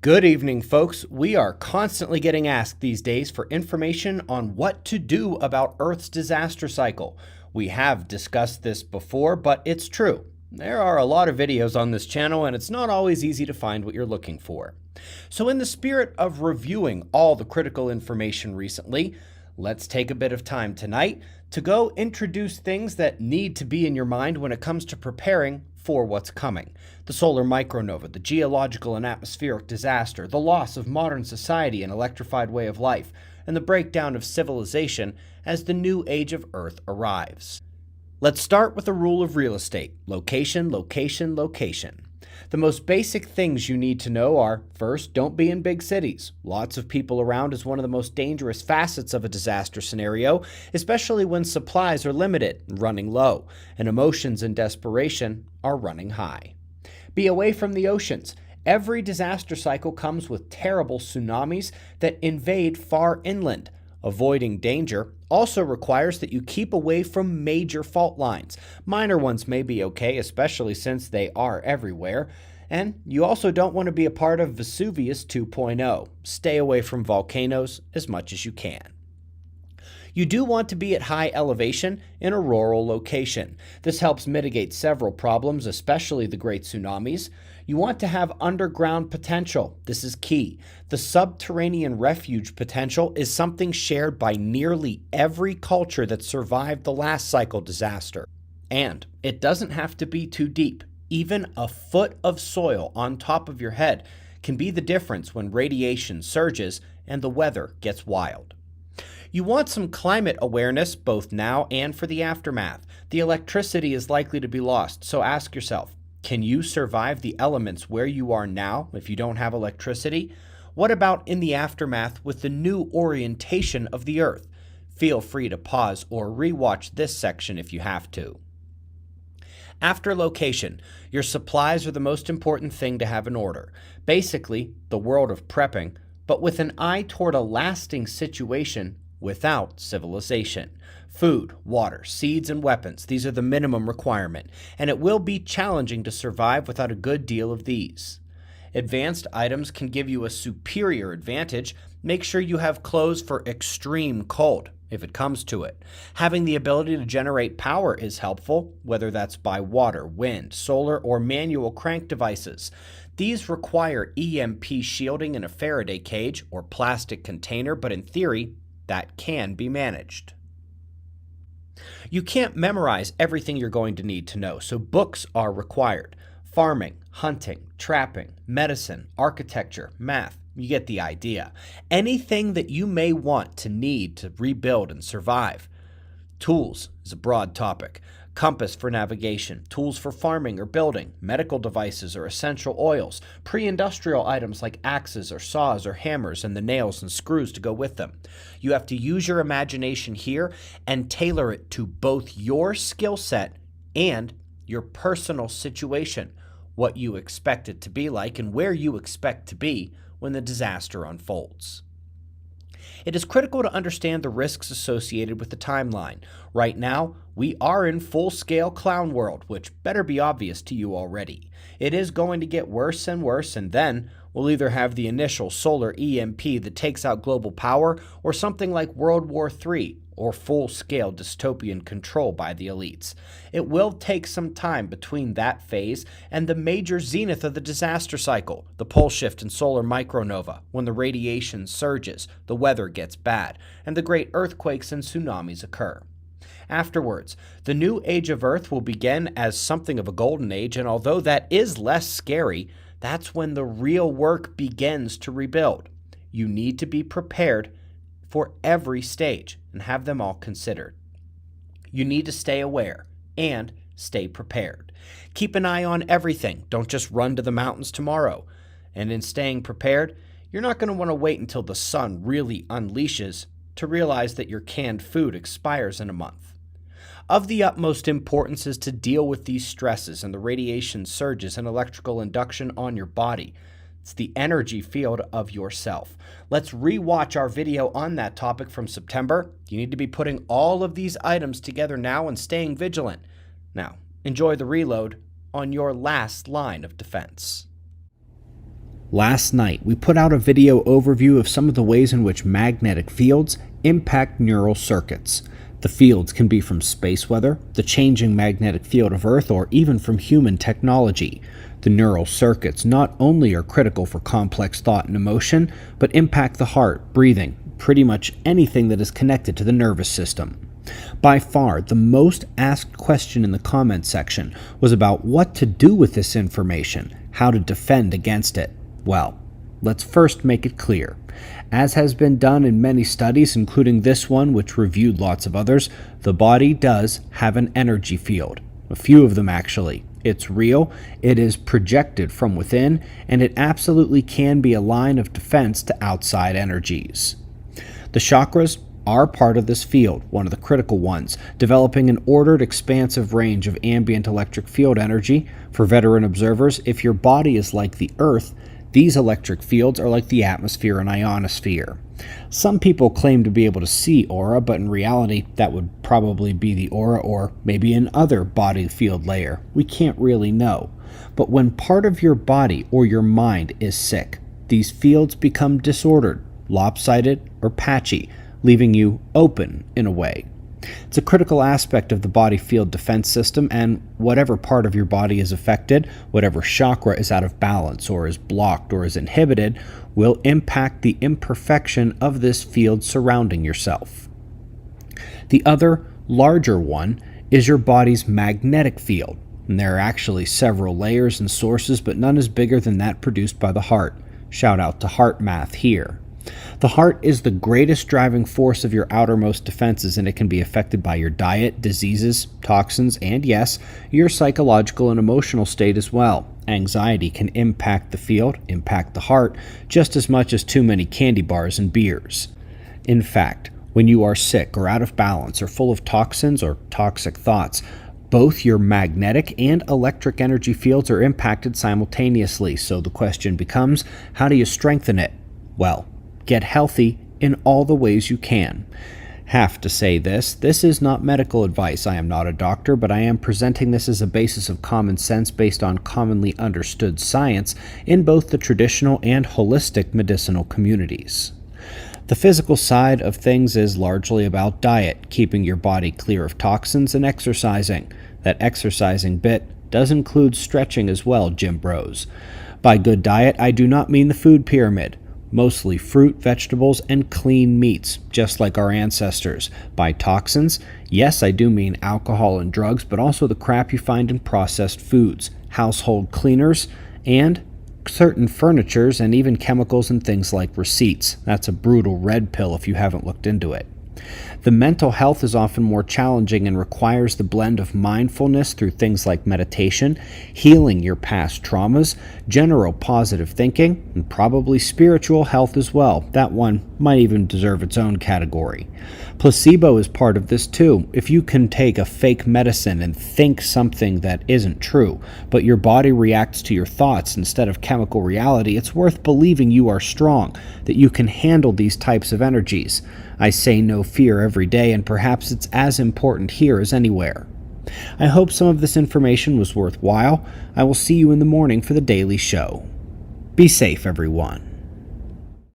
Good evening, folks. We are constantly getting asked these days for information on what to do about Earth's disaster cycle. We have discussed this before, but it's true. There are a lot of videos on this channel, and it's not always easy to find what you're looking for. So in the spirit of reviewing all the critical information recently, let's take a bit of time tonight to go introduce things that need to be in your mind when it comes to preparing for what's coming. The solar micronova, the geological and atmospheric disaster, the loss of modern society and electrified way of life, and the breakdown of civilization as the new age of Earth arrives. Let's start with the rule of real estate: location, location, location. The most basic things you need to know are, first, don't be in big cities. Lots of people around is one of the most dangerous facets of a disaster scenario, especially when supplies are limited, running low, and emotions and desperation are running high. Be away from the oceans. Every disaster cycle comes with terrible tsunamis that invade far inland. Avoiding danger also requires that you keep away from major fault lines. Minor ones may be okay, especially since they are everywhere. And you also don't want to be a part of Vesuvius 2.0. Stay away from volcanoes as much as you can. You do want to be at high elevation in a rural location. This helps mitigate several problems, especially the great tsunamis. You want to have underground potential. This is key. The subterranean refuge potential is something shared by nearly every culture that survived the last cycle disaster. And it doesn't have to be too deep. Even a foot of soil on top of your head can be the difference when radiation surges and the weather gets wild. You want some climate awareness both now and for the aftermath. The electricity is likely to be lost, so ask yourself, can you survive the elements where you are now if you don't have electricity? What about in the aftermath with the new orientation of the Earth? Feel free to pause or rewatch this section if you have to. After location, your supplies are the most important thing to have in order. Basically, the world of prepping, but with an eye toward a lasting situation without civilization. Food, water, seeds, and weapons, these are the minimum requirement, and it will be challenging to survive without a good deal of these. Advanced items can give you a superior advantage. Make sure you have clothes for extreme cold, if it comes to it. Having the ability to generate power is helpful, whether that's by water, wind, solar, or manual crank devices. These require EMP shielding in a Faraday cage or plastic container, but in theory, that can be managed. You can't memorize everything you're going to need to know, so books are required. Farming, hunting, trapping, medicine, architecture, math, you get the idea. Anything that you may want to need to rebuild and survive. Tools is a broad topic. Compass for navigation, tools for farming or building, medical devices or essential oils, pre-industrial items like axes or saws or hammers, and the nails and screws to go with them. You have to use your imagination here and tailor it to both your skill set and your personal situation, what you expect it to be like and where you expect to be when the disaster unfolds. It is critical to understand the risks associated with the timeline. Right now, we are in full-scale clown world, which better be obvious to you already. It is going to get worse and worse, and then we'll either have the initial solar EMP that takes out global power, or something like World War III, or full-scale dystopian control by the elites. It will take some time between that phase and the major zenith of the disaster cycle, the pole shift and solar micronova, when the radiation surges, the weather gets bad, and the great earthquakes and tsunamis occur. Afterwards, the new age of Earth will begin as something of a golden age, and although that is less scary, that's when the real work begins to rebuild. You need to be prepared for every stage and have them all considered. You need to stay aware and stay prepared. Keep an eye on everything. Don't just run to the mountains tomorrow. And in staying prepared, you're not going to want to wait until the sun really unleashes to realize that your canned food expires in a month. Of the utmost importance is to deal with these stresses and the radiation surges and electrical induction on your body. It's the energy field of yourself. Let's rewatch our video on that topic from September. You need to be putting all of these items together now and staying vigilant. Now, enjoy the reload on your last line of defense. Last night, we put out a video overview of some of the ways in which magnetic fields impact neural circuits. The fields can be from space weather, the changing magnetic field of Earth, or even from human technology. The neural circuits not only are critical for complex thought and emotion, but impact the heart, breathing, pretty much anything that is connected to the nervous system. By far, the most asked question in the comment section was about what to do with this information, how to defend against it. Well, let's first make it clear. As has been done in many studies, including this one, which reviewed lots of others, the body does have an energy field. A few of them, actually. It's real, it is projected from within, and it absolutely can be a line of defense to outside energies. The chakras are part of this field, one of the critical ones, developing an ordered, expansive range of ambient electric field energy. For veteran observers, if your body is like the Earth, these electric fields are like the atmosphere and ionosphere. Some people claim to be able to see aura, but in reality, that would probably be the aura or maybe an other body field layer. We can't really know. But when part of your body or your mind is sick, these fields become disordered, lopsided, or patchy, leaving you open in a way. It's a critical aspect of the body field defense system, and whatever part of your body is affected, whatever chakra is out of balance or is blocked or is inhibited, will impact the imperfection of this field surrounding yourself. The other, larger one is your body's magnetic field, and there are actually several layers and sources, but none is bigger than that produced by the heart. Shout out to Heart Math here. The heart is the greatest driving force of your outermost defenses, and it can be affected by your diet, diseases, toxins, and yes, your psychological and emotional state as well. Anxiety can impact the field, impact the heart, just as much as too many candy bars and beers. In fact, when you are sick or out of balance or full of toxins or toxic thoughts, both your magnetic and electric energy fields are impacted simultaneously, so the question becomes, how do you strengthen it? Well, get healthy in all the ways you can. Have to say this is not medical advice. I am not a doctor, but I am presenting this as a basis of common sense based on commonly understood science in both the traditional and holistic medicinal communities. The physical side of things is largely about diet, keeping your body clear of toxins, and exercising. That exercising bit does include stretching as well, gym bros. By good diet, I do not mean the food pyramid. Mostly fruit, vegetables, and clean meats, just like our ancestors. By toxins, yes, I do mean alcohol and drugs, but also the crap you find in processed foods, household cleaners, and certain furnitures, and even chemicals and things like receipts. That's a brutal red pill if you haven't looked into it. The mental health is often more challenging and requires the blend of mindfulness through things like meditation, healing your past traumas, general positive thinking, and probably spiritual health as well. That one might even deserve its own category. Placebo is part of this too. If you can take a fake medicine and think something that isn't true, but your body reacts to your thoughts instead of chemical reality, it's worth believing you are strong, that you can handle these types of energies. I say no fear every day, and perhaps it's as important here as anywhere. I hope some of this information was worthwhile. I will see you in the morning for the daily show. Be safe, everyone.